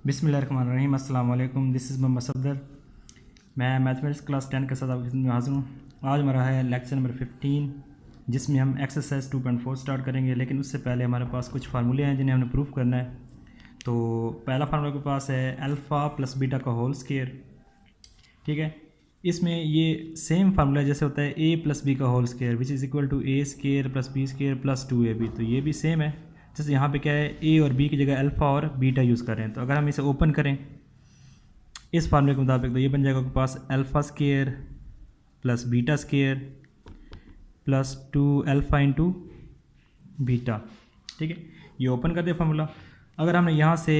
बिस्मिल्लाहिर्रहमानिर्रहीम। अस्सलाम वालेकुम। This is Mohammad Safdar. मैं मैथमेटिक्स क्लास 10 के साथ आपकी खिदमत में हाज़िर हूँ। आज हमारा है लेक्चर नंबर 15, जिसमें हम एक्सरसाइज 2.4 स्टार्ट करेंगे। लेकिन उससे पहले हमारे पास कुछ फार्मूले हैं जिन्हें हमने प्रूफ करना है। तो पहला फार्मूला के पास है अल्फ़ा प्लस बीटा का होल स्क्वायर। ठीक है, इसमें ये सेम फार्मूला जैसे होता है ए प्लस बी का whole square which is equal to A square plus B square plus 2ab। तो ये भी सेम है। जैसे यहाँ पे क्या है, ए और बी की जगह अल्फ़ा और बीटा यूज़ कर रहे हैं। तो अगर हम इसे ओपन करें इस फार्मूले के मुताबिक, तो ये बन जाएगा आपके पास alpha square plus beta square plus 2 alpha into beta. ठीक है, ये ओपन कर दे फार्मूला। अगर हमने यहाँ से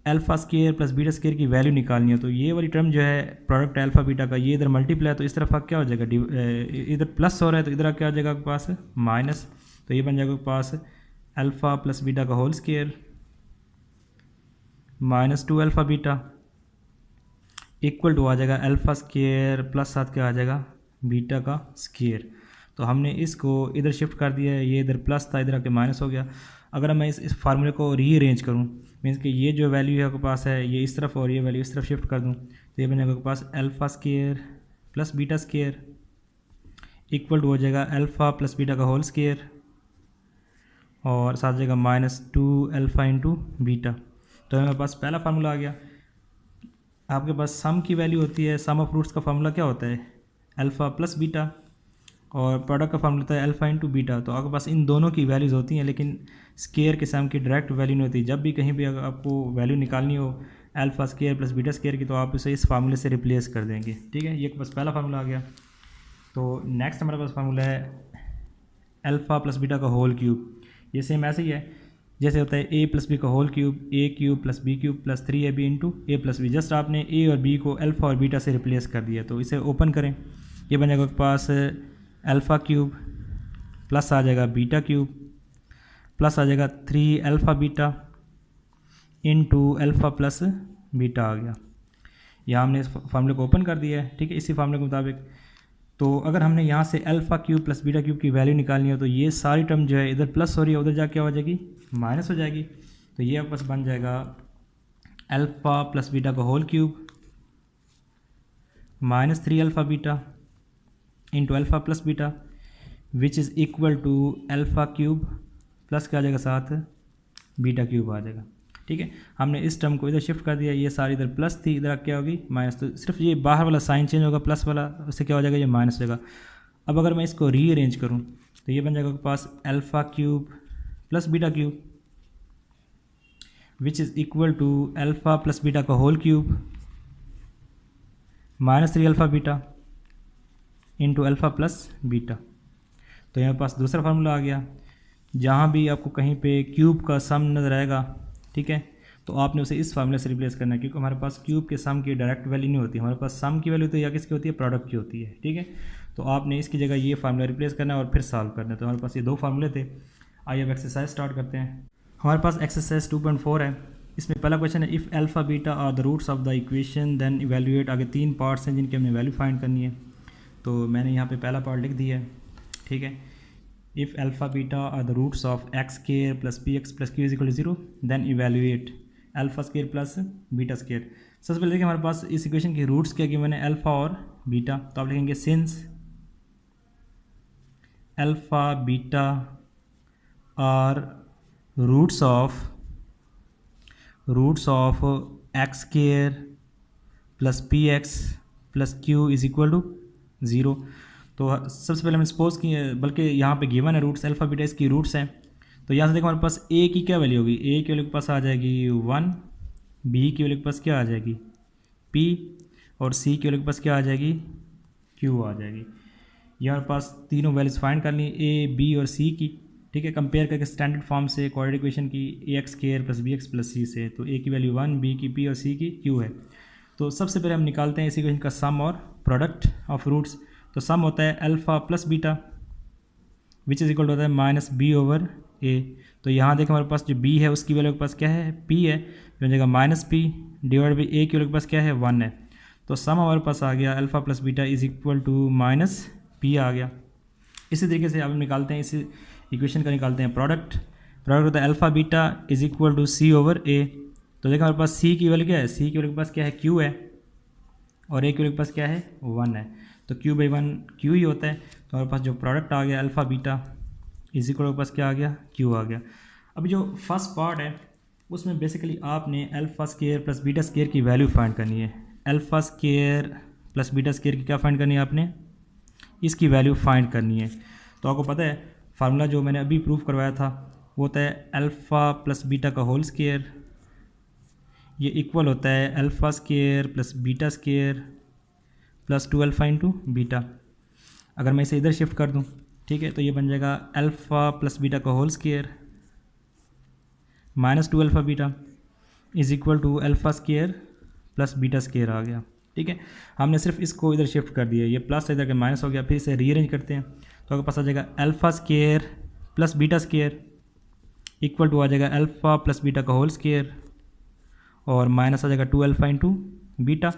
alpha square plus beta square की वैल्यू निकालनी है, तो ये वाली टर्म जो है प्रोडक्ट अल्फ़ा बीटा का, ये इधर मल्टीप्लाई, तो इस तरफ क्या हो जाएगा, इधर प्लस हो रहा है तो इधर क्या हो जाएगा आपके पास माइनस। तो ये बन जाएगा आपके पास अल्फ़ा प्लस बीटा का whole square minus 2 alpha beta equal to आ जाएगा अल्फ़ा स्क्वायर प्लस साथ क्या आ जाएगा बीटा का स्क्वायर। तो हमने इसको इधर शिफ्ट कर दिया है, ये इधर प्लस था इधर आके माइनस हो गया। अगर मैं इस फार्मूले को रीअरेंज करूँ, मीन्स कि ये जो वैल्यू है आपके पास है ये इस तरफ और ये वैल्यू इस तरफ शिफ्ट कर दूँ, तो ये बन जाएगा आपके पास alpha square plus beta square equal to हो जाएगा अल्फ़ा प्लस बीटा का होल स्क्वायर और साथ जाएगा माइनस 2 अल्फ़ा इंटू बीटा। तो हमारे पास पहला फार्मूला आ गया। आपके पास सम की वैल्यू होती है, सम ऑफ रूट्स का फार्मूला क्या होता है अल्फ़ा प्लस बीटा, और प्रोडक्ट का फार्मूला होता है अल्फ़ा इंटू बीटा। तो आपके पास इन दोनों की वैल्यूज़ होती हैं, लेकिन स्क्वायर के सम की डायरेक्ट वैल्यू नहीं होती। जब भी कहीं भी अगर आपको वैल्यू निकालनी हो alpha square plus beta square की, तो आप इसे इस फार्मूले से रिप्लेस कर देंगे। ठीक है, ये बस पहला फार्मूला आ गया। तो नेक्स्ट हमारे पास फार्मूला है अल्फ़ा प्लस बीटा का होल क्यूब। ये सेम ऐसे ही है जैसे होता है ए प्लस बी का whole cube, A cube plus B cube plus 3ab into A plus B. Just आपने ए और बी को अल्फ़ा और बीटा से रिप्लेस कर दिया। तो इसे ओपन करें, ये बन जाएगा आपके पास अल्फ़ा क्यूब प्लस आ जाएगा बीटा क्यूब प्लस आ जाएगा 3 alpha beta into alpha plus beta आ गया। यहाँ हमने इस फार्मूले को ओपन कर दिया है। ठीक है, इसी फार्मूले के मुताबिक तो अगर हमने यहाँ से alpha cube plus beta cube की वैल्यू निकालनी हो, तो ये सारी टर्म जो है इधर प्लस हो रही है, उधर जाके क्या हो जाएगी माइनस हो जाएगी। तो ये आपके पास बन जाएगा अल्फ़ा प्लस बीटा का whole cube minus 3 alpha beta into alpha plus beta which is equal to alpha cube plus क्या आ जाएगा साथ बीटा क्यूब आ जाएगा। ठीक है, हमने इस टर्म को इधर शिफ्ट कर दिया, ये सारी इधर प्लस थी, इधर क्या होगी माइनस। तो सिर्फ ये बाहर वाला साइन चेंज होगा प्लस वाला, उससे क्या हो जाएगा ये माइनस हो जाएगा। अब अगर मैं इसको रीअरेंज करूँ तो ये बन जाएगा आपके पास alpha cube plus beta cube which is equal to alpha plus beta का whole cube minus 3 alpha beta into alpha plus beta. तो यहाँ पास दूसरा फार्मूला आ गया। जहाँ भी आपको कहीं पे क्यूब का सम नज़र आएगा, ठीक है, तो आपने उसे इस फार्मूले से रिप्लेस करना है, क्योंकि हमारे पास क्यूब के सम की डायरेक्ट वैल्यू नहीं होती। हमारे पास सम की वैल्यू तो या किसकी होती है, प्रोडक्ट की होती है। ठीक है, तो आपने इसकी जगह ये फार्मूला रिप्लेस करना है और फिर सॉल्व करना है। तो हमारे पास ये दो फार्मूले थे। आइए अब एक्सरसाइज स्टार्ट करते हैं। हमारे पास एक्सरसाइज 2.4 है। इसमें पहला क्वेश्चन है if alpha beta are the roots of the equation then evaluate. आगे 3 पार्ट्स हैं जिनकी हमने वैल्यू फाइंड करनी है। तो मैंने यहाँ पे पहला पार्ट लिख दिया है। ठीक है, if alpha beta are the roots of x square plus B x plus Q is equal to 0 then evaluate alpha square plus beta square. सबसे पहले देखिए हमारे पास इस इक्वेशन की रूट्स क्या कि मैंने अल्फ़ा और बीटा, तो आप लिखेंगे since alpha beta are roots of x square plus P x plus Q is equal to 0। तो सबसे पहले हमने सपोज की, बल्कि यहाँ पे गिवन है रूट्स अल्फ़ा बीटा, इसकी रूट्स हैं। तो यहाँ से देखो हमारे पास ए की क्या वैल्यू होगी, ए की वैल्यू के पास आ जाएगी 1, बी की वैल्यू के पास क्या आ जाएगी पी, और सी की वैल्यू के पास क्या आ जाएगी क्यू आ जाएगी। ये हमारे पास तीनों वैल्यूज फाइंड कर ली ए बी और सी की। ठीक है, कंपेयर करके स्टैंडर्ड फॉर्म से क्वाड्रेटिक इक्वेशन की A X square plus B x plus C से। तो ए की वैल्यू 1, बी की पी और सी की क्यू है। तो सबसे पहले हम निकालते हैं इस इक्वेशन का सम और प्रोडक्ट ऑफ रूट्स। तो सम होता है alpha plus beta which is equal to होता है माइनस बी ओवर ए। तो यहाँ देखें हमारे पास जो बी है उसकी वैल्यू के पास क्या है पी है, तो हो जाएगा माइनस पी डिवाइड बाई ए की वैल्यू के पास क्या है 1 है। तो सम हमारे पास आ गया alpha plus beta is equal to minus P आ गया। इसी तरीके से अब हम निकालते हैं इस इक्वेशन का निकालते हैं प्रोडक्ट। प्रोडक्ट होता है alpha beta is equal to C over A. तो देखो हमारे पास सी की वैल्यू क्या है, सी की वैल्यू के पास क्या है, क्यू है, और ए की वैल्यू के पास क्या है, 1 है। तो क्यू बाई 1 क्यू ही होता है। तो हमारे पास जो प्रोडक्ट आ गया अल्फ़ा बीटा इज इक्वल के पास क्या आ गया, क्यू आ गया। अभी जो फर्स्ट पार्ट है उसमें बेसिकली आपने alpha square plus beta square की वैल्यू फाइंड करनी है। Alpha square plus beta square की क्या फाइंड करनी है आपने, इसकी वैल्यू फाइंड करनी है। तो आपको पता है फार्मूला जो मैंने अभी प्रूफ करवाया था वो होता है अल्फ़ा प्लस बीटा का होल स्केयर, ये इक्वल होता है alpha square plus beta square plus 2 alpha into beta. अगर मैं इसे इधर शिफ्ट कर दूं, ठीक है, तो ये बन जाएगा अल्फ़ा प्लस बीटा का whole square minus 2 alpha beta is equal to alpha square plus beta square आ गया। ठीक है, हमने सिर्फ इसको इधर शिफ्ट कर दिया, ये प्लस इधर के माइनस हो गया। फिर इसे रीअरेंज करते हैं तो आपके पास आ जाएगा alpha square plus beta square equal to आ जाएगा अल्फ़ा प्लस बीटा का होल स्केयर और माइनस आ जाएगा 2 अल्फ़ा इंटू बीटा।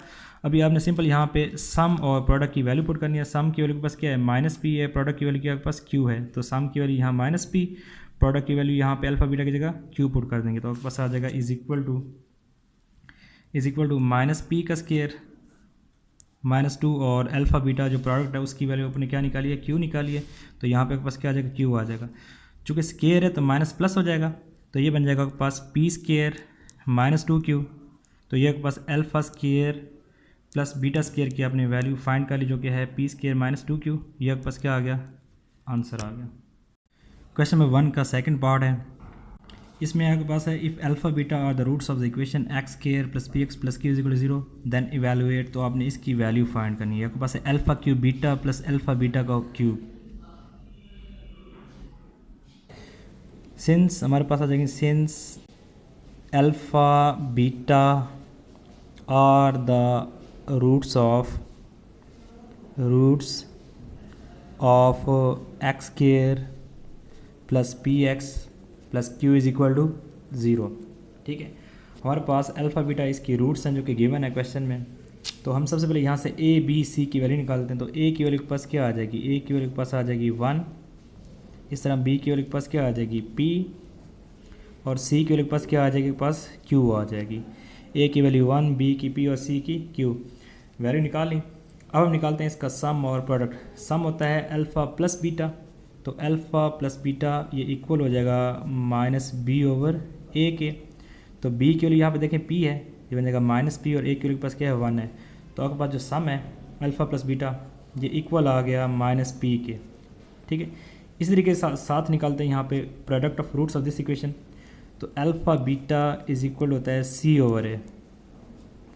अभी आपने सिंपल यहाँ पे सम और प्रोडक्ट की वैल्यू पुट करनी है। सम की वैल्यू के पास क्या है, माइनस पी है, प्रोडक्ट की वैल्यू के पास क्यू है। तो सम की वैल्यू यहाँ माइनस पी, प्रोडक्ट की वैल्यू यहाँ पे अल्फ़ा बीटा की जगह क्यू पुट कर देंगे। तो आपके पास आ जाएगा is equal to minus p का स्केयर माइनस 2 और अल्फ़ा बीटा जो प्रोडक्ट है उसकी वैल्यू अपने क्या निकाली है, क्यू निकाली है। तो यहाँ पे आपके पास क्या आ जाएगा, क्यू आ जाएगा। चूँकि स्केयर है तो माइनस प्लस हो जाएगा, तो ये बन जाएगा आपके पास पी स्केयर माइनस 2 क्यू। तो ये आपके पास alpha square plus beta square की आपने वैल्यू फाइंड कर ली जो कि है पी स्केयर माइनस 2 क्यू। ये आपके पास क्या आ गया, आंसर आ गया। क्वेश्चन नंबर 1 का सेकंड पार्ट है, इसमें आपके पास है if alpha beta are the roots of the equation x square plus P x plus Q is equal to 0 then evaluate. तो आपने इसकी वैल्यू फाइंड करनी है। आपके पास है alpha cube beta plus alpha beta का क्यूब। सिंस हमारे पास आ जाएंगे since alpha beta are the roots of x square plus P x plus Q is equal to 0। ठीक है, हमारे पास अल्फ़ा बीटा इसकी रूट्स हैं जो कि गिवन है क्वेश्चन में। तो हम सबसे पहले यहाँ से ए बी सी की वैल्यू निकालते हैं। तो ए की वैल्यू के पास क्या आ जाएगी, ए की वैल्यू के पास आ जाएगी 1। इस तरह बी की वैल्यू के पास क्या आ जाएगी, पी, और सी की वैल्यू के पास क्या आ जाएगी, पास क्यू आ जाएगी। ए की वैल्यू 1, बी की पी और सी की क्यू, वैल्यू निकाल ली। अब हम निकालते हैं इसका सम और प्रोडक्ट। सम होता है अल्फ़ा प्लस बीटा, तो अल्फ़ा प्लस बीटा ये इक्वल हो जाएगा माइनस बी ओवर ए के। तो बी की वैल्यू यहाँ पे देखें पी है, ये बन जाएगा माइनस पी, और ए की वैल्यू के पास क्या है, 1 है। तो आपके पास जो सम है अल्फ़ा प्लस बीटा ये इक्वल आ गया माइनस पी के। ठीक है, इस तरीके के साथ निकालते हैं यहाँ पे product of roots of this equation. तो अल्फ़ा बीटा इज इक्वल होता है सी ओवर ए।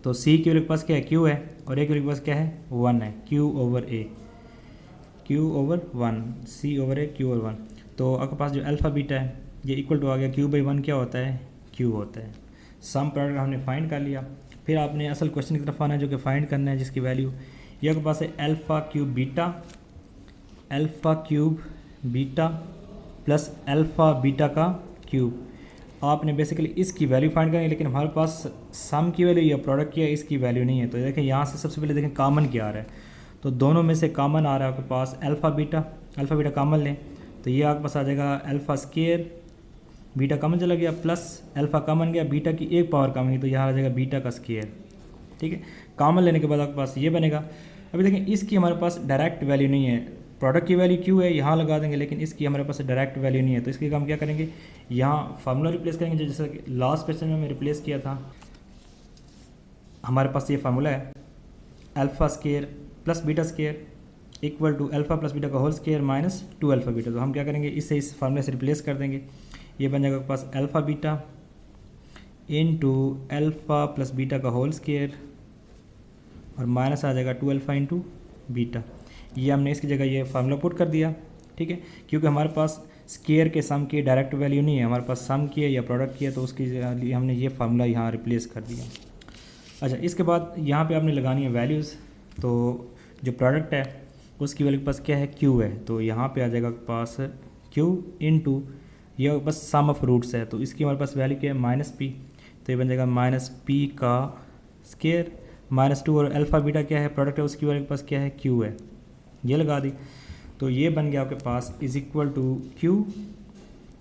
तो सी की वैल्यू के पास क्या है, क्यू है, और ए की वैल्यू के पास क्या है, 1 है। क्यू ओवर ए, क्यू ओवर 1, सी ओवर ए, क्यू ओवर 1। तो आपके पास जो अल्फ़ा बीटा है ये इक्वल टू आ गया क्यू बाई 1 क्या होता है, क्यू होता है। सम प्रोडक्ट हमने फाइंड कर लिया। फिर आपने असल क्वेश्चन की तरफ आना है जो कि फाइंड करना है जिसकी वैल्यू ये आपके पास है alpha cube beta plus alpha beta का क्यूब। आपने बेसिकली इसकी वैल्यू फाइंड करनी है, लेकिन हमारे पास सम की वैल्यू या प्रोडक्ट की है, इसकी वैल्यू नहीं है। तो देखें यहाँ से सबसे पहले देखें कॉमन क्या आ रहा है। तो दोनों में से कॉमन आ रहा है आपके पास अल्फ़ा बीटा कॉमन लें तो ये आपके पास आ जाएगा अल्फ़ा स्केयर, बीटा कॉमन चला गया, प्लस अल्फ़ा कॉमन गया, बीटा की एक पावर कॉमन गई तो यहाँ आ जाएगा बीटा का स्केयर। ठीक है, कॉमन लेने के बाद आपके पास ये बनेगा। अभी देखें इसकी हमारे पास डायरेक्ट वैल्यू नहीं है, प्रोडक्ट की वैल्यू क्यू है, यहाँ लगा देंगे, लेकिन इसकी हमारे पास डायरेक्ट वैल्यू नहीं है। तो इसके हम क्या करेंगे, यहाँ फार्मूला रिप्लेस करेंगे जैसा कि लास्ट क्वेश्चन में हमने रिप्लेस किया था। हमारे पास ये फार्मूला है alpha square plus beta square equal to alpha plus beta का whole square minus 2 alpha beta. तो हम क्या करेंगे, इससे इस फार्मूले से रिप्लेस कर देंगे। ये बन जाएगा आपके पास alpha beta into alpha plus beta का होल स्केयर और माइनस आ जाएगा 2 अल्फ़ा इंटू बीटा। ये हमने इसकी जगह ये फार्मूला पुट कर दिया। ठीक है, क्योंकि हमारे पास स्केयर के सम की डायरेक्ट वैल्यू नहीं है, हमारे पास सम की है या प्रोडक्ट की है, तो उसके लिए हमने ये फार्मूला यहाँ रिप्लेस कर दिया। अच्छा, इसके बाद यहाँ पे आपने लगानी है वैल्यूज़। तो जो प्रोडक्ट है उसकी वैल्यू के पास क्या है, क्यू है, तो यहाँ पे आ जाएगा पास क्यू इंटू ये बस सम ऑफ रूट्स है, तो इसकी हमारे पास वैल्यू क्या है, माइनस पी। तो ये बन जाएगा माइनस पी का स्केयर माइनस 2, और अल्फ़ा बीटा क्या है, प्रोडक्ट है, उसकी वैल्यू के पास क्या है, क्यू है, ये लगा दी। तो ये बन गया आपके पास इज इक्वल टू क्यू,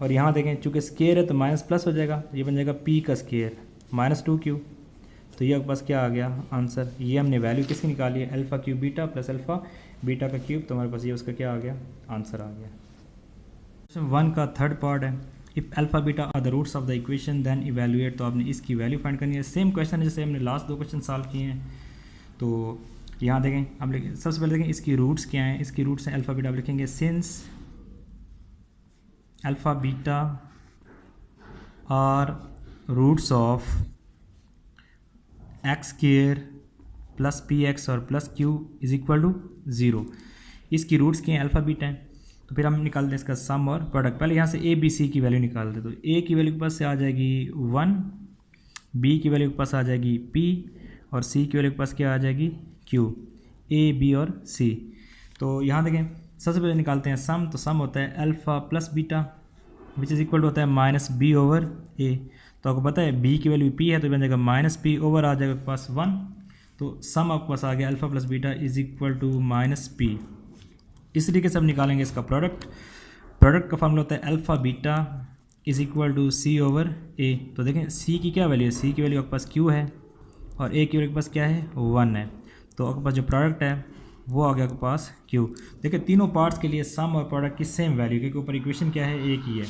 और यहाँ देखें चूँकि स्केयर है तो माइनस प्लस हो जाएगा, ये बन जाएगा पी का स्केयर -2q। तो ये आपके पास क्या आ गया आंसर, ये हमने वैल्यू किसकी निकाली है, alpha cube beta plus alpha beta का क्यूब, तो हमारे पास ये उसका क्या आ गया आंसर आ गया। क्वेश्चन 1 का थर्ड पार्ट है, if alpha beta are the roots of the equation then evaluate. तो आपने इसकी वैल्यू फाइंड करनी है। सेम क्वेश्चन है जैसे हमने लास्ट 2 क्वेश्चन सॉल्व किए हैं। तो यहाँ देखें, आप लिखें सबसे पहले देखें इसकी रूट्स क्या हैं। इसकी रूट्स हैं अल्फ़ा बीटा, आप लिखेंगे since alpha beta are roots of x square plus P X और plus Q is equal to 0। इसकी रूट्स क्या हैं, अल्फ़ा बीटा हैं। तो फिर हम निकाल दें इसका सम और प्रोडक्ट। पहले यहाँ से ए बी सी की वैल्यू निकाल दें। तो ए की वैल्यू के पास से आ जाएगी 1, बी की वैल्यू के पास आ जाएगी पी और सी की वैल्यू के पास क्या आ जाएगी क्यू, ए बी और सी। तो यहाँ देखें सबसे पहले निकालते हैं सम। तो सम होता है alpha plus beta which is equal to होता है माइनस बी ओवर ए। तो आपको पता है बी की वैल्यू पी है तो बन जाएगा माइनस पी ओवर आ जाएगा आपके पास 1। तो सम आपके पास आ गया alpha plus beta is equal to minus p. इस तरीके से हम निकालेंगे इसका प्रोडक्ट। प्रोडक्ट का फॉर्मूला होता है alpha beta is equal to C over A. तो देखें सी की क्या वैल्यू है, सी की वैल्यू आपके पास क्यू है और ए की वैल्यू के पास क्या है 1 है। तो आपके पास जो प्रोडक्ट है वो आ गया आपके पास क्यू। देखिए तीनों पार्ट्स के लिए सम और प्रोडक्ट की सेम वैल्यू, क्योंकि ऊपर इक्वेशन क्या है एक ही है।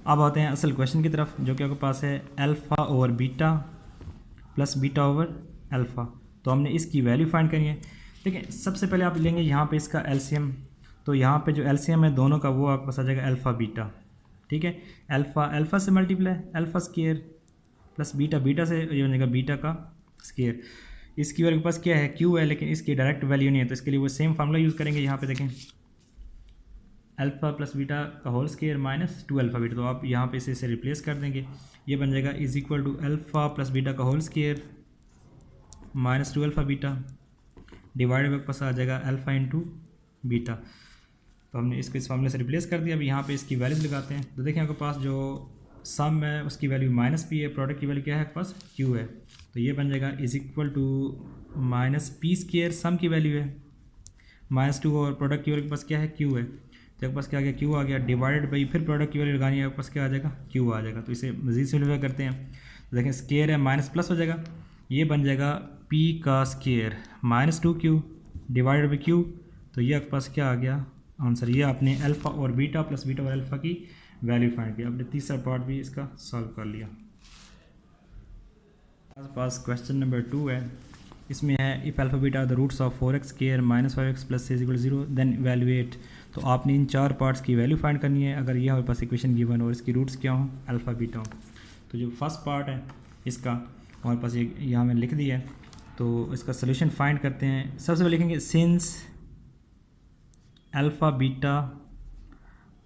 अब आते हैं असल क्वेश्चन की तरफ, जो कि आपके पास है alpha over beta plus beta over alpha. तो हमने इसकी वैल्यू फाइंड करनी है। देखिए सबसे पहले आप लेंगे यहाँ पे इसका एलसीएम। तो यहाँ पे जो एलसीएम है दोनों का वो आपके पास आ जाएगा अल्फ़ा बीटा, ठीक है। अल्फ़ा अल्फ़ा से multiply alpha square plus beta beta से ये बनेगा बीटा का स्क्वायर। इसकी वैल्यू के पास क्या है क्यू है, लेकिन इसकी डायरेक्ट वैल्यू नहीं है तो इसके लिए वो सेम फार्मूला यूज़ करेंगे। यहाँ पे देखें अल्फ़ा प्लस बीटा का whole square minus 2 alpha beta. तो आप यहाँ पे इसे रिप्लेस कर देंगे, ये बन जाएगा is equal to alpha plus beta का whole square minus 2 alpha beta divide by पास आ जाएगा अल्फ़ा इंटू बीटा। तो हमने इसको इस फार्मूले से रिप्लेस कर दिया। अब यहाँ पे इसकी वैल्यूज लगाते हैं। तो देखें आपके पास जो सम है उसकी वैल्यू माइनस पी है, प्रोडक्ट की वैल्यू क्या है आपके पास क्यू है। तो ये बन जाएगा is equal to minus P square, sum की वैल्यू है माइनस 2 और प्रोडक्ट की वैल्यू के पास क्या है क्यू है। तो आपके पास क्या आ गया क्यू आ गया डिवाइडेड बाई फिर प्रोडक्ट की वैल्यू लगानी है आपके पास क्या आ जाएगा क्यू आ जाएगा। तो इसे मज़ीद सिम्प्लीफाई करते हैं। तो देखें स्क्वायर है माइनस प्लस हो जाएगा, ये बन जाएगा पी का square minus 2q divided by Q. तो ये आपके पास क्या आ गया आंसर। ये आपने अल्फ़ा और बीटा प्लस बीटा और अल्फ़ा की वैल्यू फाइंड किया। आपने तीसरा पार्ट भी इसका सॉल्व कर लिया। हमारे पास क्वेश्चन नंबर 2 है। इसमें है if alpha beta are the roots of 4x square minus 5x plus is equal 0 then evaluate. तो आपने इन 4 पार्ट्स की वैल्यू फाइंड करनी है अगर ये हमारे पास इक्वेशन गिवन हो और इसकी रूट्स क्या हो अल्फ़ा बीटा हो। तो जो फर्स्ट पार्ट है इसका हमारे पास ये यहाँ में लिख दिया है। तो इसका सोल्यूशन फाइंड करते हैं। सबसे पहले लिखेंगे since alpha beta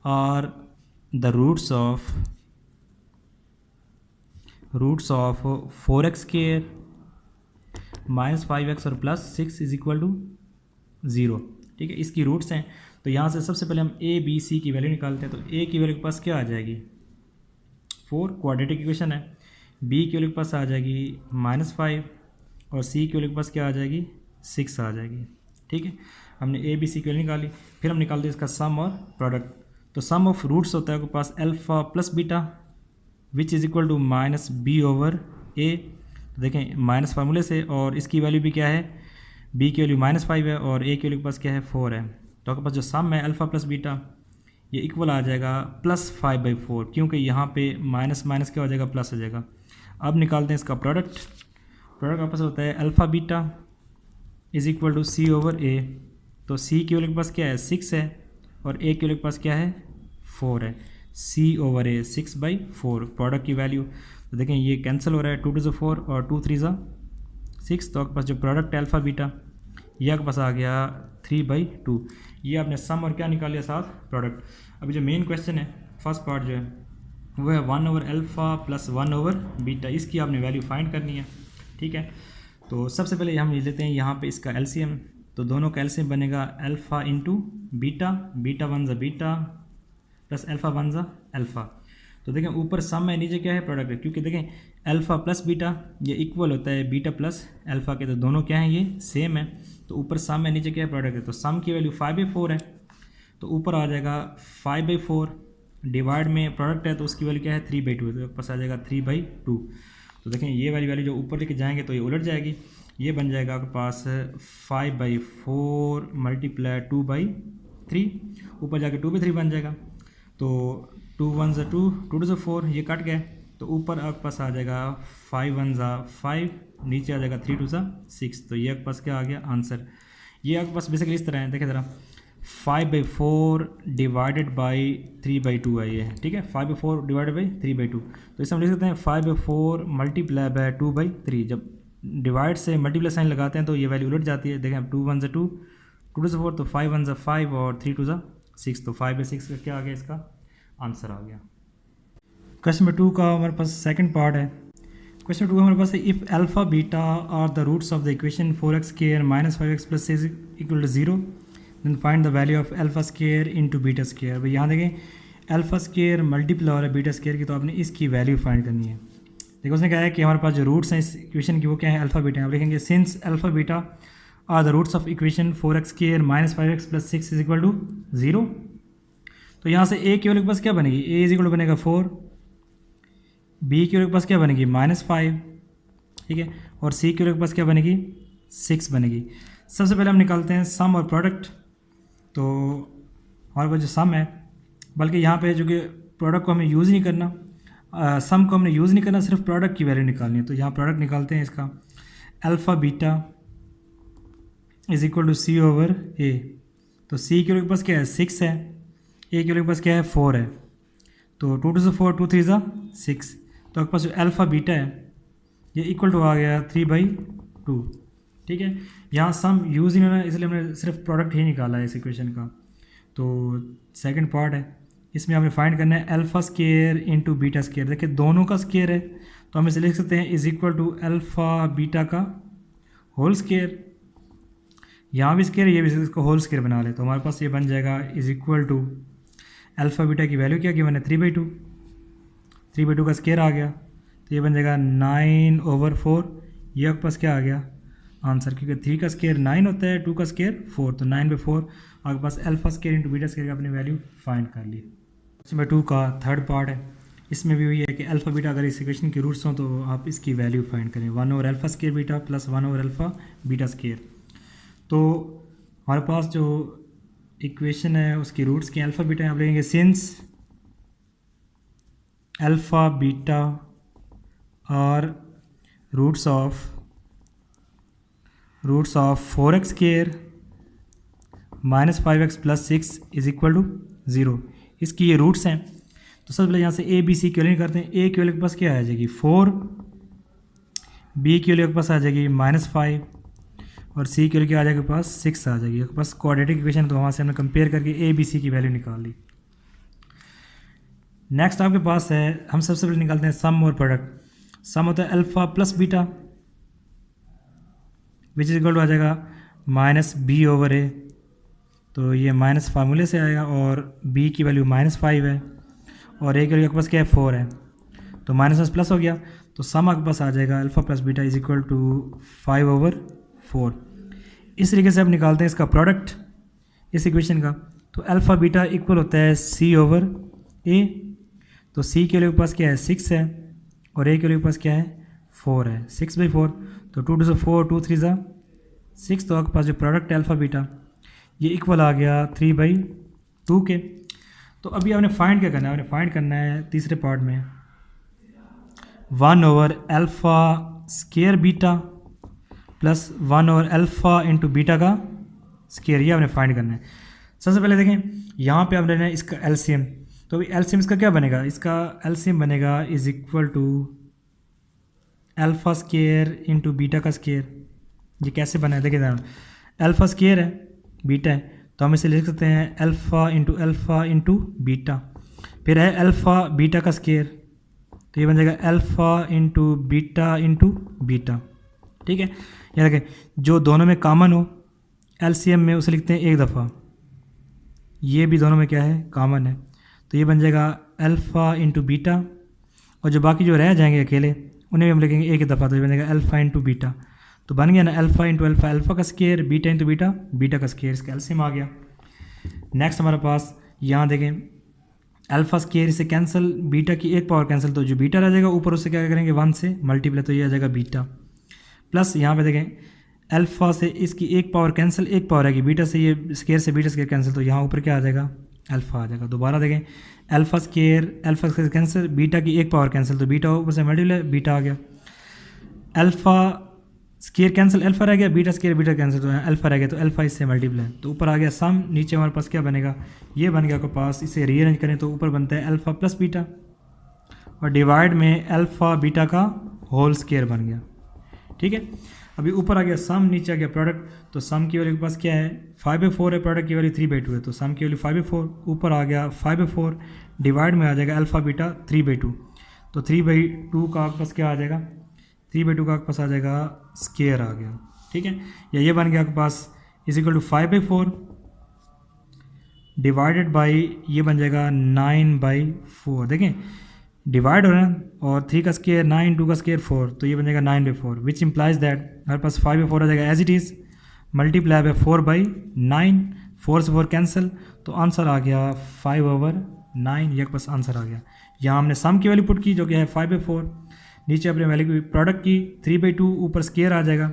are the roots of 4x square minus 5x और प्लस 6 इज इक्वल टू 0, ठीक है। इसकी रूट्स हैं। तो यहाँ से सबसे पहले हम ए बी सी की वैल्यू निकालते हैं। तो ए की वैल्यू के पास क्या आ जाएगी 4, क्वाड्रेटिक इक्वेशन है। बी की वैल्यू के पास आ जाएगी -5 और सी की वैल्यू के पास क्या आ जाएगी 6 आ जाएगी, ठीक है। हमने ए बी सी की वैल्यू निकाली। फिर हम निकालते हैं इसका सम और प्रोडक्ट। तो सम ऑफ रूट्स होता है आपके पास alpha plus beta which is equal to minus B over A. तो देखें माइनस फार्मूले से, और इसकी वैल्यू भी क्या है बी की वैल्यू -5 है और ए की वैल्यू के पास क्या है 4 है। तो आपके पास जो सम है अल्फ़ा प्लस बीटा ये इक्वल आ जाएगा +5/4, क्योंकि यहाँ पे माइनस माइनस क्या हो जाएगा प्लस हो जाएगा। अब निकालते हैं इसका प्रोडक्ट। प्रोडक्ट आपस होता है alpha beta is equal to C over A. तो सी की वैल्यू के पास क्या है 6 है और ए की वैल्यू के पास क्या है 4 है। सी ओवर ए 6/4 प्रोडक्ट की वैल्यू। तो देखें ये कैंसिल हो रहा है, 2 2 4 और 2 3 6। तो आपके पास जो प्रोडक्ट है अल्फ़ा बीटा ये आपके पास आ गया 3/2। ये आपने सम और क्या निकाल लिया साथ प्रोडक्ट। अभी जो मेन क्वेश्चन है फर्स्ट पार्ट जो है वो है 1 over alpha plus 1 over beta. इसकी आपने वैल्यू फाइंड करनी है, ठीक है। तो सबसे पहले हम ले लेते हैं यहाँ पे इसका एलसीएम। तो दोनों का एलसीएम बनेगा अल्फ़ा इंटू बीटा, बीटा 1 ज़ा बीटा प्लस अल्फ़ा 1 ज़ा अल्फ़ा। तो देखें ऊपर सम है नीचे क्या है प्रोडक्ट है, क्योंकि देखें अल्फ़ा प्लस बीटा ये इक्वल होता है बीटा प्लस अल्फ़ा के। तो दोनों क्या हैं ये सेम है। तो ऊपर सम है नीचे क्या है प्रोडक्ट है। तो सम की वैल्यू 5/4 है तो ऊपर आ जाएगा 5/4 डिवाइड में प्रोडक्ट है तो उसकी वैल्यू क्या है 3/2। तो पास आ जाएगा 3/2। तो देखें ये वाली वैल्यू जो ऊपर लेके जाएंगे तो ये उलट जाएगी, ये बन जाएगा आपके पास 5/4 मल्टीप्लाई 2/3, ऊपर जाके 2/3 बन जाएगा। तो 2 1 ज़ा 2, 2 2 ज़ा 4, ये कट गए तो ऊपर आपके पास आ जाएगा 5 1 ज़ा 5, नीचे आ जाएगा 3 2 ज़ा 6। तो ये आपके पास क्या आ गया आंसर। ये आपके पास बेसिकली इस तरह है, देखें ज़रा 5/4 डिवाइडेड बाई 3/2 है ये, ठीक है, 5/4 डिवाइडेड बाई 3/2। तो इसे हम लिख सकते हैं 5/4 मल्टीप्लाई बाय 2/3। जब डिवाइड से मल्टीप्लाई साइन लगाते हैं तो ये वैल्यू उलट जाती है। देखें 2 1 ज़ा 2, 2 2 ज़ा 4, तो 5 1 ज़ा 5 और 3 2 ज़ा 6। तो 5/6 का क्या आ गया, इसका आंसर आ गया। क्वेश्चन नंबर 2 का हमारे पास सेकंड पार्ट है। क्वेश्चन नंबर 2 हमारे पास है if alpha beta are the roots of the equation 4x square minus 5x plus 6 equal to 0, then find the value of alpha square into beta square. भाई यहाँ देखें अल्फा स्क्वायर मल्टीप्लाई हो रहा है beta square की, तो आपने इसकी वैल्यू फाइंड करनी है। देखो उसने कहा है कि हमारे पास जो रूट्स हैं इस इक्वेशन की वो क्या है, अल्फा बीटा है। आप लिखेंगे since alpha beta are the roots of equation 4x square minus 5x plus 6 is equal to 0। तो यहाँ से ए की वैल्यू के पास क्या बनेगी, ए इज इक्वल टू बनेगा 4, बी की वैल्यू के पास क्या बनेगी -5, ठीक है, और सी की वैल्यू के पास क्या बनेगी 6 बनेगी। सबसे पहले हम निकालते हैं सम और प्रोडक्ट। तो हमारे पास जो सम है, बल्कि यहाँ पे जो कि प्रोडक्ट को हमें यूज़ नहीं करना, सम को हमने यूज़ नहीं करना, सिर्फ प्रोडक्ट की वैल्यू निकालनी है। तो यहाँ प्रोडक्ट निकालते हैं इसका, alpha beta is equal to C over A. तो सी की वैल्यू के पास क्या है 6 है, ए की वैल्यू के पास क्या है 4 है। तो 2 2 ज़ा 4, 2 3 ज़ा 6। तो आपके पास जो अल्फ़ा बीटा है ये इक्वल टू आ गया 3/2, ठीक है। यहाँ सम यूज़ ही नहीं होना, इसलिए हमने सिर्फ प्रोडक्ट ही निकाला है इस इक्वेशन का। तो सेकंड पार्ट है, इसमें हमें फाइंड करना है alpha square into beta square. देखिए दोनों का स्क्वायर है तो हम इसे लिख सकते हैं is equal to alpha beta का होल स्क्वायर। यहाँ भी स्क्वायर, ये भी इसको होल स्क्वायर बना ले, तो हमारे पास ये बन जाएगा is equal to alpha beta की वैल्यू क्या गिवन है 3/2, 3/2 का स्क्वायर आ गया, तो ये बन जाएगा 9/4। ये आपके पास क्या आ गया आंसर, क्योंकि 3 का स्क्वायर 9 होता है, 2 का स्क्वायर 4, तो 9/4 आपके पास alpha square into beta square का अपनी वैल्यू फाइंड कर ली। क्वेश्चन नंबर 2 का थर्ड पार्ट है, इसमें भी वही है कि अल्फ़ा बीटा अगर इस इक्वेशन के रूट्स हों तो आप इसकी वैल्यू फाइंड करें, 1/अल्फ़ा स्क्वायर बीटा प्लस 1/अल्फ़ा बीटा स्क्वायर। तो हमारे पास जो इक्वेशन है उसकी रूट्स के अल्फ़ा बीटा आप लेंगे सिंस अल्फ़ा बीटा और roots of 4x square minus 5x plus 6 is equal to 0, इसकी ये रूट्स हैं। तो सबसे पहले यहाँ से ए बी सी की वैल्यू करते हैं। ए की वैल्यू के पास क्या आ जाएगी 4, बी की वैल्यू के पास आ जाएगी -5 और सी की वैल्यू क्या आ जाएगी पास 6 आ जाएगी। आपके पास क्वाड्रेटिक इक्वेशन, तो वहाँ से हमने कंपेयर करके ए बी सी की वैल्यू निकाल ली। नेक्स्ट आपके पास है, हम सबसे पहले निकालते हैं सम और प्रोडक्ट। सम होता है alpha plus beta which is equal to आ जाएगा -b/a। तो ये माइनस फार्मूले से आएगा और b की वैल्यू -5 है और a की वैल्यू आपके पास क्या है 4 है, तो माइनस प्लस हो गया। तो सम आपके पास आ जाएगा alpha plus beta is equal to 5/4। इस तरीके से आप निकालते हैं इसका प्रोडक्ट इस इक्वेशन का। तो अल्फ़ा बीटा इक्वल होता है c/a। तो c के लिए पास क्या है 6 है और a के लिए पास क्या है 4 है, 6/4। तो 2 2 ज़ा 4, 2 3 ज़ा 6। तो आपके पास जो प्रोडक्ट है अल्फ़ा बीटा ये इक्वल आ गया 3/2 के। तो अभी आपने फाइंड क्या करना है, आपने फाइंड करना है तीसरे पार्ट में 1/अल्फ़ा स्क्वायर बीटा प्लस 1/अल्फ़ा इंटू बीटा का स्क्वायर, ये आपने फाइंड करना है। सबसे पहले देखें यहाँ पे आपने लेना है इसका एलसीएम। तो अभी एलसीएम इसका क्या बनेगा, इसका एलसीएम बनेगा is equal to alpha square into beta का स्क्वायर। ये कैसे बना है देखिए ज़रा, अल्फ़ा स्क्वायर है बीटा है, तो हम इसे लिख सकते हैं अल्फ़ा इंटू बीटा। फिर है अल्फ़ा बीटा का स्क्वायर, तो ये बन जाएगा अल्फ़ा इंटू बीटा, ठीक है। ये देखें जो दोनों में कॉमन हो एलसीएम में उसे लिखते हैं एक दफ़ा, ये भी दोनों में क्या है कॉमन है, तो ये बन जाएगा अल्फ़ा इंटू बीटा और जो बाकी जो रह जाएंगे अकेले उन्हें भी हम लिखेंगे एक दफ़ा, तो ये बन जाएगा अल्फ़ा इंटू बीटा। तो बन गया ना अल्फ़ा इंटू अल्फ़ा अल्फ़ा का स्क्वायर, बीटा इंटू बीटा का स्क्वायर, इसका एलसीएम आ गया। नेक्स्ट हमारे पास यहाँ देखें अल्फा स्केयर से कैंसिल, बीटा की एक पावर कैंसिल, तो जो बीटा रह जाएगा ऊपर उससे क्या करेंगे 1 से मल्टीप्लाई, तो ये आ जाएगा बीटा। प्लस यहाँ पे देखें अल्फा से इसकी एक पावर कैंसिल, एक पावर आएगी, बीटा से ये स्केयर से बीटा स्केयर कैंसिल, तो यहाँ ऊपर क्या आ जाएगा अल्फा आ जाएगा। दोबारा देखें अल्फा स्केयर कैंसिल, बीटा की एक पावर कैंसिल, तो बीटा ऊपर से मल्टीप्लाई, बीटा आ गया। अल्फा स्केयर कैंसिल, अल्फा रह गया, बीटा स्केयर बीटा कैंसिल, तो अल्फा रह गया, तो अल्फा इससे मल्टीप्लाई, तो ऊपर आ गया सम, नीचे हमारे पास क्या बनेगा, ये बन गया आपके पास, इसे रीअरेंज करें तो ऊपर बनता है अल्फा प्लस बीटा और डिवाइड में अल्फा बीटा का होल स्केयर बन गया। ठीक है, अभी ऊपर आ गया सम, नीचे आ गया प्रोडक्ट, तो सम की वैल्यू के पास क्या है 5/4 है, प्रोडक्ट की वैल्यू 3/2 है, तो सम की वैल्यू 5/4, ऊपर आ गया 5/4, डिवाइड में आ जाएगा अल्फा बीटा 3/2, तो 3/2 का आपके पास क्या आ जाएगा, 3/2 का आपके पास आ जाएगा स्केयर आ गया। ठीक है, या ये बन गया आपके पास is equal to 5/4 divided by, ये बन जाएगा 9/4, देखें डिवाइड हो रहा है, और 3 का स्केयर 9, 2 का स्केयर 4, तो ये बन जाएगा 9/4, विच इंप्लाइज दैट हमारे पास 5/4 आ जाएगा as it is, multiply by 4/9, 4 से 4 कैंसिल, तो आंसर आ गया 5/9, ये पास आंसर आ गया। यहाँ हमने सम की वैल्यू पुट की जो कि है 5/4, नीचे अपने वैल्यू की प्रोडक्ट की 3/2, ऊपर स्केयर आ जाएगा,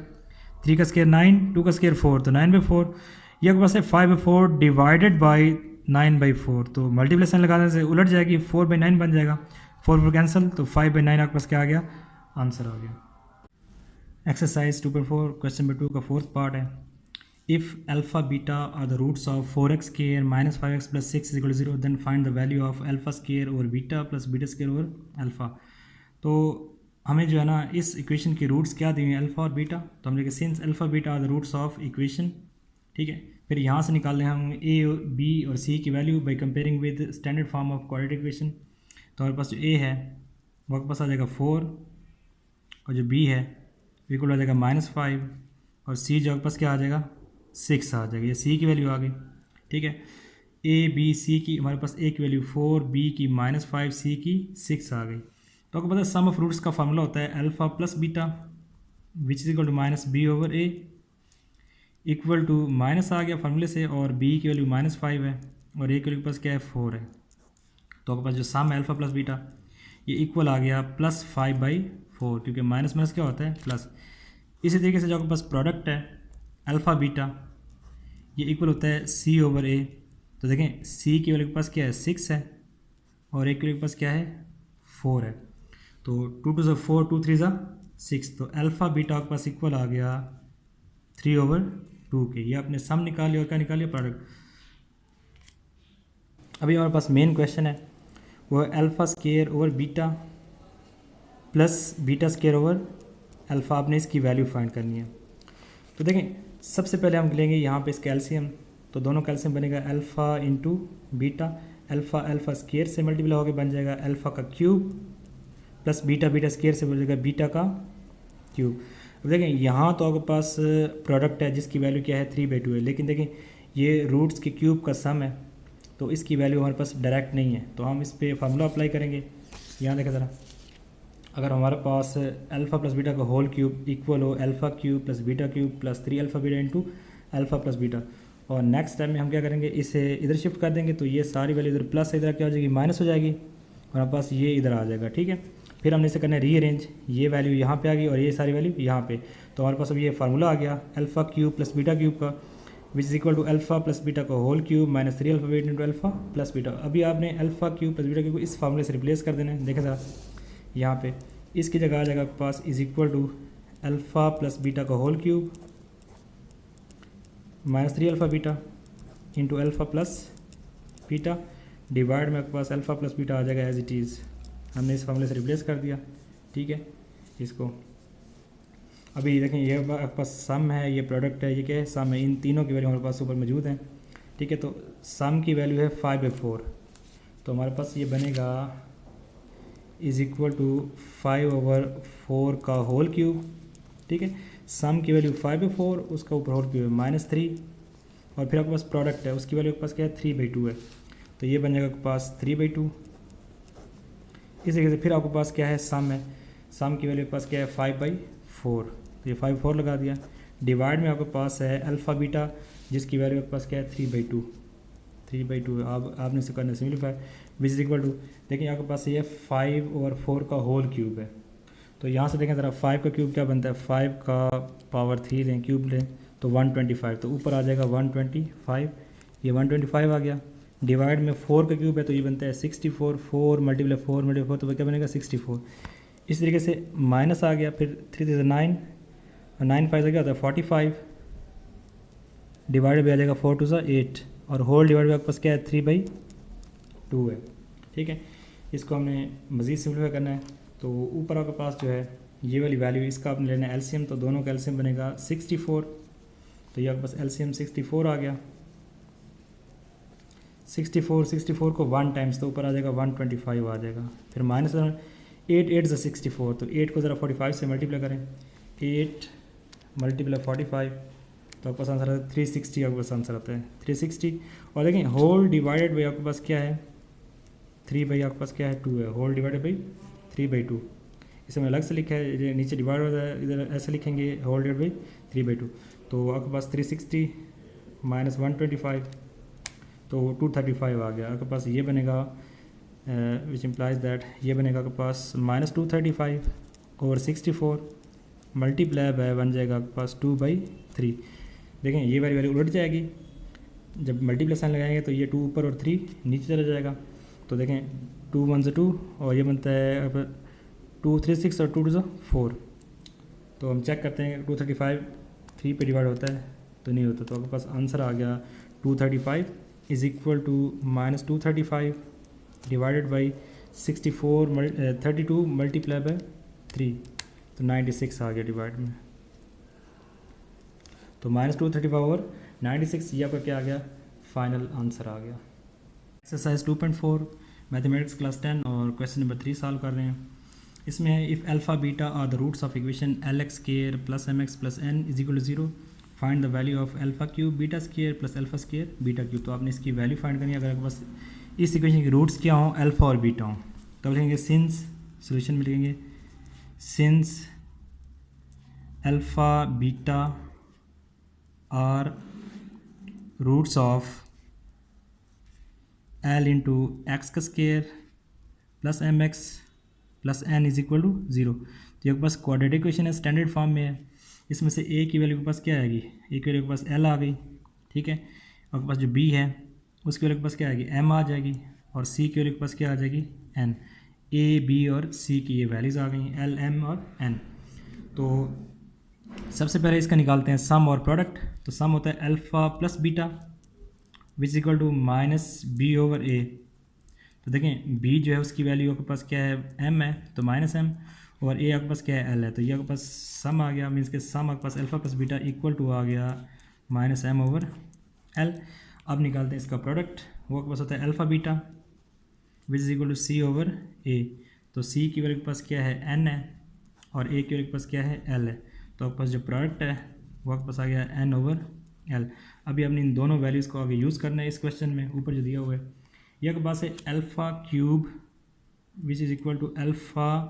3 का स्केयर 9, 2 का स्केयर 4, तो 9/4, ये आपके पास है 5/4 डिवाइडेड बाई 9/4, तो मल्टीप्लिकेशन लगाने से उलट जाएगी, 4/9 बन जाएगा, 4 कैंसिल, तो 5/9 आपके पास क्या आ गया, आंसर आ गया। एक्सरसाइज 2.4 क्वेश्चन नंबर 2 का फोर्थ पार्ट है, if alpha beta are the roots of 4x square minus 5x plus 6 is equal to 0 then find the value of alpha square over beta plus beta square over alpha. तो हमें जो है ना इस equation के roots क्या दिए हैं, अल्फा और बीटा, तो हम लिखे since alpha beta are the roots of equation. ठीक है, फिर यहाँ से निकाल लें हम ए, बी और सी की value by comparing with standard form of quadratic equation. तो हमारे पास जो ए है वो आपके पास आ जाएगा 4, और जो बी है इक्वल आ जाएगा -5, और सी जो आपके पास क्या आ जाएगा 6 आ जाएगा, ये सी की वैल्यू आ गई। ठीक है, ए बी सी की हमारे पास ए की वैल्यू 4, बी की -5, सी की 6 आ गई। तो आपको पता है सम ऑफ रूट्स का फार्मूला होता है alpha plus beta which is equal to -b/a, equal to minus आ गया फार्मूले से, और b की वैल्यू -5 है और a की वैल्यू के पास क्या है 4 है, तो आपके पास जो सम है अल्फा प्लस बीटा ये इक्वल आ गया +5/4, क्योंकि माइनस माइनस क्या होता है प्लस। इसी तरीके से जो आपके पास प्रोडक्ट है अल्फ़ा बीटा ये इक्वल होता है c/a, तो देखें c की वैल्यू के पास क्या है 6 है और a की वैल्यू के पास क्या है 4 है, तो 2 2 4, 2 3 6, तो अल्फ़ा बीटा आपके पास इक्वल आ गया 3/2 के। ये आपने सम निकाल लिया और क्या निकाल लिया प्रोडक्ट। अभी हमारे पास मेन क्वेश्चन है वो है alpha square over beta plus beta square over alpha, आपने इसकी वैल्यू फाइंड करनी है। तो देखें सबसे पहले हम लेंगे यहाँ पे इसका एलसीएम, तो दोनों का एलसीएम बनेगा alpha into beta, alpha square से मल्टीप्लाई होकर बन जाएगा अल्फ़ा का क्यूब प्लस बीटा स्केयर से बन जाएगा बीटा का क्यूब। अब देखें यहाँ तो आपके पास प्रोडक्ट है जिसकी वैल्यू क्या है 3/2 है, लेकिन देखें ये रूट्स के क्यूब का सम है तो इसकी वैल्यू हमारे पास डायरेक्ट नहीं है, तो हम इस पर फार्मूला अप्लाई करेंगे। यहाँ देखें ज़रा, अगर हमारे पास अल्फ़ा प्लस बीटा का होल क्यूब इक्वल हो alpha cube plus beta cube plus 3 alpha beta into alpha plus beta, और नेक्स्ट टाइम में हम क्या करेंगे इसे इधर शिफ्ट कर देंगे, तो ये सारी वैल्यू इधर प्लस इधर क्या हो जाएगी माइनस हो जाएगी, और हमारे पास ये इधर आ जाएगा। ठीक है, फिर हमने इसे करना है रीअरेंज, ये वैल्यू यहाँ पे आ गई और ये सारी वैल्यू यहाँ पे, तो हमारे पास अब ये फार्मूला आ गया alpha cube plus beta cube का which is equal to alpha plus beta का whole cube minus 3 alpha beta into alpha plus beta. अभी आपने alpha cube plus beta cube को इस फार्मूले से रिप्लेस कर देना है। देखें ज़रा यहाँ पे इसकी जगह आ जाएगा आपके पास is equal to alpha plus beta का whole cube minus 3 alpha beta into alpha plus beta divide में आपके पास अल्फ़ा प्लस बीटा आ जाएगा एज इट इज़, हमने इस फार्मूले से रिप्लेस कर दिया। ठीक है, इसको अभी देखें ये आपके पास सम है, ये प्रोडक्ट है, ये क्या है सम है, इन तीनों की वैल्यू हमारे पास ऊपर मौजूद है। ठीक है, तो सम की वैल्यू है 5/4, तो हमारे पास ये बनेगा इज़ इक्वल टू 5/4 का होल क्यूब। ठीक है, सम की वैल्यू 5/4, उसका ऊपर होल क्यूब है -3, और फिर आपके पास प्रोडक्ट है उसकी वैल्यू आपके पास क्या है 3/2 है, तो ये बन जाएगा आपके पास 3/2। इस तरीके से फिर आपके पास क्या है सम है, सम की वैल्यू के पास क्या है 5/4, तो ये 5/4 लगा दिया, डिवाइड में आपके पास है अल्फ़ा बीटा जिसकी वैल्यू आपके पास क्या है 3/2। 3/2 है। आपने इसे करना simplify, which is equal to, देखिए आपके पास ये 5/4 का होल क्यूब है। तो यहाँ से देखें ज़रा 5 का क्यूब क्या बनता है, 5 का पावर 3 लें, क्यूब लें तो 125, तो ऊपर आ जाएगा 125, ये 125 आ गया। डिवाइड में 4 का क्यूब है तो ये बनता है 64, 4 मल्टीप्लाई 4 तो क्या बनेगा 64। इस तरीके से माइनस आ गया, फिर 3 से 9 और 9 5 क्या होता है 45, डिवाइड भी आ जाएगा 4 2 8 और होल डिवाइड में आपके पास क्या है 3/2 है। ठीक है, इसको हमने मज़ीद सिम्प्लीफाई करना है। तो ऊपर आपके पास जो है ये वाली वैल्यू, इसका आपने लेना है एलसीएम, तो दोनों का एलसीएम बनेगा 64, तो ये आपके पास एलसीएम 64 आ गया। 64 को 1 टाइम्स तो ऊपर आ जाएगा 125 आ जाएगा। फिर माइनस 8 8 से 64, तो 8 को ज़रा 45 से मल्टीप्लाई करें, 8 मल्टीप्लाई 45 तो आपके पास आंसर आता है 360, आपके पास आंसर आता है 360। और देखें होल डिवाइडेड बाई आपके पास क्या है 3 आपके पास क्या है 2 है, होल डिवाइडेड बाई 3/2, इसे मैंने अलग से लिखा है, नीचे डिवाइड होता है इधर ऐसे लिखेंगे होल डिवाइड बाई 3/2, तो आपके पास 360 माइनस 125 तो 235 आ गया। आपके पास ये बनेगा विच इम्प्लाइज दैट ये बनेगा आपके पास माइनस 235 और 64 मल्टीप्लाई बाय बन जाएगा आपके पास 2/3। देखें ये वाली वैल्यू उलट जाएगी, जब मल्टीप्लाई साइन लगाएंगे तो ये 2 ऊपर और 3 नीचे चला जाएगा। तो देखें 2 1 2 और ये बनता है 2 3 6 और 2 2 4। तो हम चेक करते हैं 235 3 पे डिवाइड होता है तो नहीं होता, तो आपके पास आंसर आ गया 235 is equal to minus 235 divided by 32 multiply by 3, तो 96 आ गया डिवाइड में। तो माइनस 235 और 96 ये आपका क्या आ गया, फाइनल आंसर आ गया। एक्सरसाइज 2.4 मैथमेटिक्स क्लास 10 और क्वेश्चन नंबर 3 सॉल्व कर रहे हैं। इसमें है if alpha beta are the roots of equation LX square plus MX plus N is equal to 0, find the value of alpha cube beta square plus alpha square beta cube. तो आपने इसकी value find करनी है। अगर आपके पास इस equation के roots क्या हों अल्फ़ा और बीटा हों तो लिखेंगे सिंस, सोल्यूशन में लिखेंगे since alpha beta are roots of L into X का square plus MX plus N is equal to 0। तो ये पास क्वाड्रेटिक इक्वेशन है, स्टैंडर्ड फॉर्म में है। इसमें से A की वैल्यू के पास क्या आएगी, A की वैल्यू के पास L आ गई, ठीक है। आपके पास जो B है उसकी वैल्यू के पास क्या आएगी M आ जाएगी, और C की वैल्यू के पास क्या आ जाएगी N। A B और C की ये वैल्यूज़ आ गई L M और N। तो सबसे पहले इसका निकालते हैं सम और प्रोडक्ट। तो सम होता है alpha plus beta which is equal to minus B over A. तो देखें बी जो है उसकी वैल्यू आपके पास क्या है एम है, तो माइनस एम, और ए आपके पास क्या है एल है, तो ये आपके पास सम आ गया, मीन्स के सम आपके पास alpha plus beta equal to आ गया माइनस एम ओवर एल। अब निकालते हैं इसका प्रोडक्ट, वो आपके पास होता है alpha beta which is equal to C over A. तो सी की वैल्यू के पास क्या है एन है और ए की वैल्यू के पास क्या है एल है, तो आपके पास जो प्रोडक्ट है वो आपके पास आ गया एन ओवर एल। अभी हमने इन दोनों वैल्यूज़ को आगे यूज़ करना है इस क्वेश्चन में, ऊपर जो दिया हुआ है यह के पास है alpha cube which is equal to alpha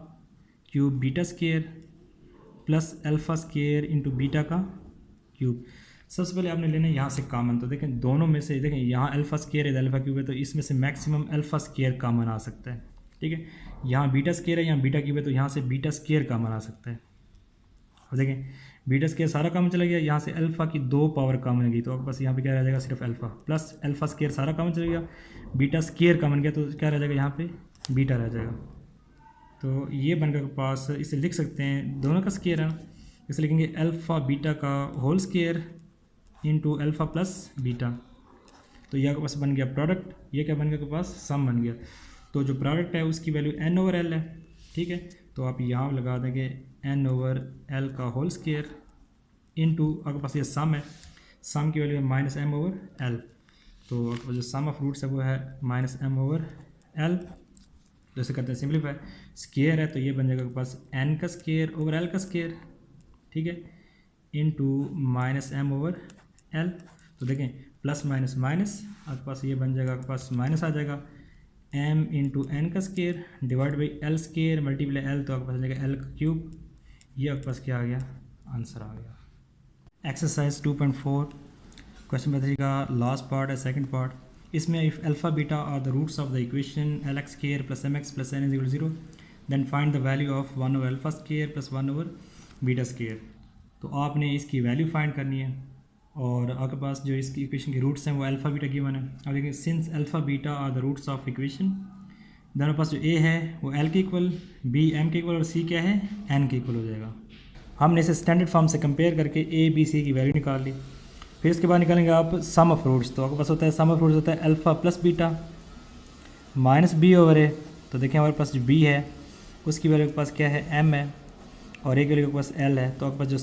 cube beta square plus alpha square into beta का क्यूब। सबसे पहले आपने लेना है यहाँ से कॉमन। तो देखें दोनों में से, देखें यहाँ अल्फ़ा स्क्वायर है अल्फ़ा क्यूब है, तो इसमें से मैक्सिमम अल्फ़ा स्क्वायर कॉमन आ सकता है, ठीक है। यहाँ बीटा स्क्वायर है, यहाँ बीटा क्यूब है, तो यहाँ से बीटा स्क्वायर कॉमन आ सकता है। और देखें बीटा स्क्वायर सारा कॉमन चला गया, यहाँ से अल्फ़ा की 2 पावर कॉमन गई, तो आपके पास यहाँ पे क्या रह जाएगा सिर्फ अल्फ़ा, प्लस अल्फ़ा स्क्वायर सारा कॉमन चला गया, बीटा स्क्वायर कॉमन गया, तो क्या रह जाएगा यहाँ पे बीटा रह जाएगा। तो ये बनकर के पास इसे लिख सकते हैं, दोनों का स्क्वायर है ना, इसे लिखेंगे अल्फ़ा बीटा का whole square into alpha plus beta. तो यह आपके पास बन गया प्रोडक्ट, ये क्या बन गया आपके पास सम बन गया। तो जो प्रोडक्ट है उसकी वैल्यू एन ओवर एल है, ठीक है। तो आप यहाँ लगा देंगे एन ओवर एल का होल स्क्वायर इंटू आपके पास ये सम है, सम की वैल्यू है माइनस एम ओवर एल। तो आपके पास जो सम ऑफ रूट्स है वो है माइनस एम ओवर एल। जैसे करते हैं सिंप्लीफाई, स्क्वायर है तो ये बन जाएगा आपके पास एन का स्क्वायर ओवर एल का स्क्वायर, ठीक है, into minus m over l. तो देखें प्लस माइनस माइनस आपके पास ये बन जाएगा, आपके पास माइनस आ जाएगा m इंटू एन का square divide by L square multiply L, तो आपके पास आ जाएगा एल का क्यूब। ये आपके पास क्या आ गया आंसर आ गया। एक्सरसाइज 2.4 क्वेश्चन नंबर 3 का लास्ट पार्ट है, सेकंड पार्ट। इसमें if alpha beta are the roots of the equation l x square plus m x plus n is equal 0 then find the value of 1 over alpha square plus 1 over beta square. तो आपने इसकी value find करनी है और आपके पास जो इसकी equation के रूट्स हैं वो अल्फ़ा बीटा गिवन है। अब देखिए since alpha beta are the roots of equation, दोनों पास जो ए है वो एल के इक्वल, बी एम के इक्वल और सी क्या है एन के इक्वल हो जाएगा। हमने इसे स्टैंडर्ड फॉर्म से कंपेयर करके ए बी सी की वैल्यू निकाल ली। फिर इसके बाद निकालेंगे आप सम ऑफ रूट्स। तो आपके पास होता है सम ऑफ रूट्स होता है alpha plus beta minus B over A. तो देखें हमारे पास जो बी है उसकी वैल्यू के पास क्या है एम है और ए की वैल्यू के पास एल है। तो आपके पास जो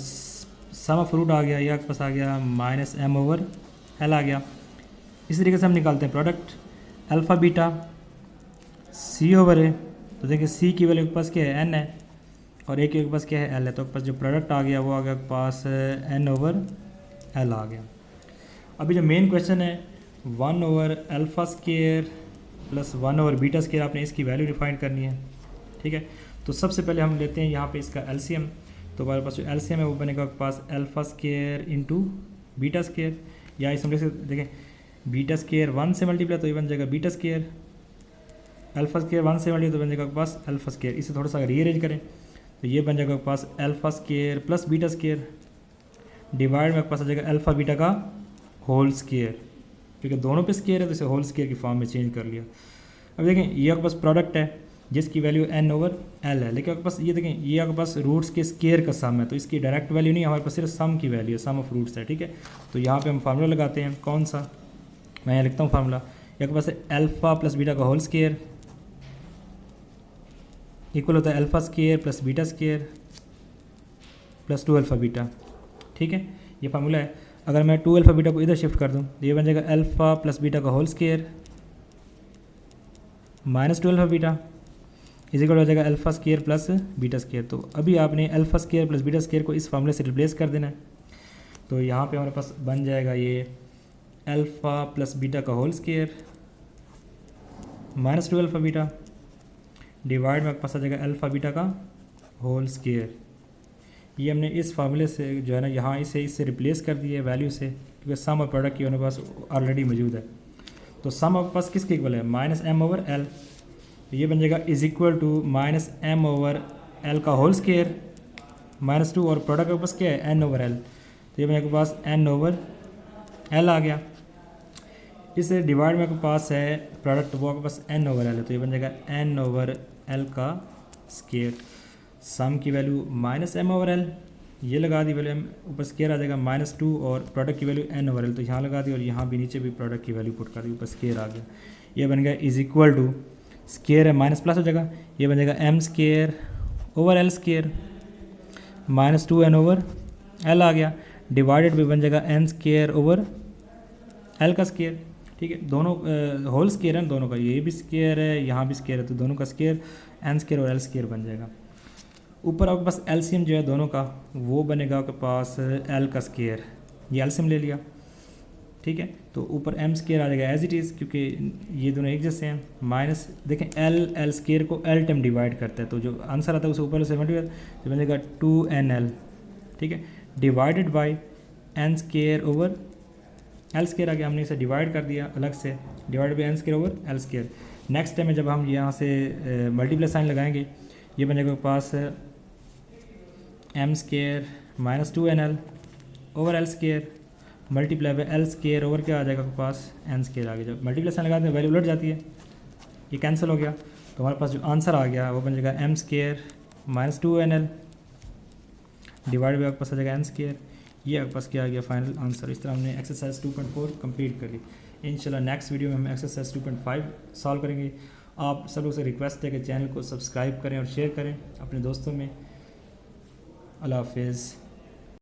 सम ऑफ रूट आ गया ये आपके पास आ गया माइनस एम ओवर एल आ गया। इसी तरीके से हम निकालते हैं product alpha beta C over A. तो देखिए सी की वैल्यू के पास क्या है एन है और ए के पास क्या है एल है। तो आपके पास जो प्रोडक्ट आ गया वो आ गया आपके पास एन ओवर एल आ गया। अभी जो मेन क्वेश्चन है 1 over alpha square plus 1 over beta square, आपने इसकी वैल्यू डिफाइन करनी है। ठीक है, तो सबसे पहले हम लेते हैं यहाँ पे इसका एलसीएम। तो हमारे पास जो एलसीएम है वो बनेगा आपके पास alpha square into beta square, या इस हम देखें बीटा स्क्वायर 1 से मल्टीप्लाई तो ये बन जाएगा बीटा स्क्वायर, अल्फ़ा स्क्वायर 1 से मल्टीप्लाई तो बन जाएगा आपके पास अल्फ़ा स्क्वायर। इसे थोड़ा सा रीअरेंज करें तो ये बन जाएगा आपके पास alpha square plus beta square divide में आपके पास आ जाएगा अल्फ़ा बीटा का होल स्क्वायर, क्योंकि दोनों पे स्क्वायर है तो इसे होल स्क्वायर की फॉर्म में चेंज कर लिया। अब देखें ये आपके पास प्रोडक्ट है जिसकी वैल्यू एन ओवर एल है, लेकिन आपके पास ये देखें ये आपके पास रूट्स के स्क्वायर का सम है तो इसकी डायरेक्ट वैल्यू नहीं, हमारे पास सिर्फ सम की वैल्यू है, सम ऑफ रूट्स है। ठीक है, तो यहाँ पे हम फार्मूला लगाते हैं, कौन सा, मैं यहाँ लिखता हूँ फार्मूला। ये आपके पास है अल्फ़ा प्लस बीटा का होल स्क्वायर इक्वल होता है alpha square plus beta square plus 2 alpha beta. ठीक है, ये फार्मूला है। अगर मैं 2 अल्फ़ा बीटा को इधर शिफ्ट कर दूँ तो ये बन जाएगा अल्फ़ा प्लस बीटा का whole square minus 2 alpha beta is equal हो जाएगा alpha square plus beta square. तो अभी आपने alpha square plus beta square को इस फार्मूले से रिप्लेस कर देना है। तो यहाँ पे हमारे पास बन जाएगा ये अल्फ़ा प्लस बीटा का whole square minus 2 alpha beta divide में आपके पास आ जाएगा अल्फ़ा बीटा का होल स्क्वायर। ये हमने इस फार्मूले से जो है ना यहाँ इससे रिप्लेस कर दिया है वैल्यू से, क्योंकि सम और प्रोडक्ट की हमारे पास ऑलरेडी मौजूद है। तो सम आपके पास किसके इक्वल है माइनस एम ओवर एल, तो ये बन जाएगा is equal to minus m over L का होल स्क्वायर माइनस 2 और प्रोडक्ट के पास क्या है एन ओवर एल, तो ये मेरे पास एन ओवर एल आ गया। इसे डिवाइड में आपके पास है प्रोडक्ट वो आपके पास एन ओवर एल है, तो ये बन जाएगा एन ओवर एल का स्क्वायर। सम की value minus m over l, ये लगा दी वैल्यू, ऊपर स्क्वायर आ जाएगा माइनस 2 और प्रोडक्ट की वैल्यू एन ओवर एल, तो यहाँ लगा दी और यहाँ भी नीचे भी प्रोडक्ट की वैल्यू पुट कर दी, ऊपर स्क्वायर आ गया। ये बन गया इज इक्वल टू स्क्वायर है माइनस प्लस हो जाएगा, ये बन जाएगा M square over L square minus 2 N over L आ गया, डिवाइडेड भी बन जाएगा एन स्क्वायर ओवर एल का स्क्वायर। ठीक है, दोनों होल स्क्वायर है दोनों का, ये भी स्क्वायर है यहाँ भी स्क्वायर है, तो दोनों का स्क्वायर एन स्क्वायर और एल स्क्वायर बन जाएगा। ऊपर आपके पास एलसीएम जो है दोनों का वो बनेगा आपके पास एल का स्क्वायर, ये एलसीएम ले लिया। ठीक है, तो ऊपर एम स्क्वायर आ जाएगा एज इट इज़, क्योंकि ये दोनों एक जैसे हैं। माइनस देखें एल स्क्वायर को एल टाइम डिवाइड करता है, तो जो आंसर आता है उसे ऊपर से मल्टीप्लाई तो बनेगा 2nl। ठीक है, divided by N square over L square आ गया, हमने इसे डिवाइड कर दिया अलग से, divide by N square over L square. Next time में जब हम यहाँ से मल्टीप्लाई साइन लगाएंगे ये बनेगा पास M square minus 2nl over L square multiply by L square over क्या आ जाएगा आपके पास एन स्क्वायर आ गया। जब मल्टीप्लाई साइन लगाते हैं वैल्यू उलट जाती है, ये कैंसिल हो गया, तो हमारे पास जो आंसर आ गया वो बन जाएगा M square minus 2nl divide by आपके पास आ जाएगा एन स्क्वायर। ये आपके पास क्या आ गया फाइनल आंसर। इस तरह हमने एक्सरसाइज 2.4 कंप्लीट कर ली। इंशाल्लाह नेक्स्ट वीडियो में हम एक्सरसाइज 2.5 सॉल्व करेंगे। आप सब लोग से रिक्वेस्ट है कि चैनल को सब्सक्राइब करें और शेयर करें अपने दोस्तों में। अल्लाह हाफिज़।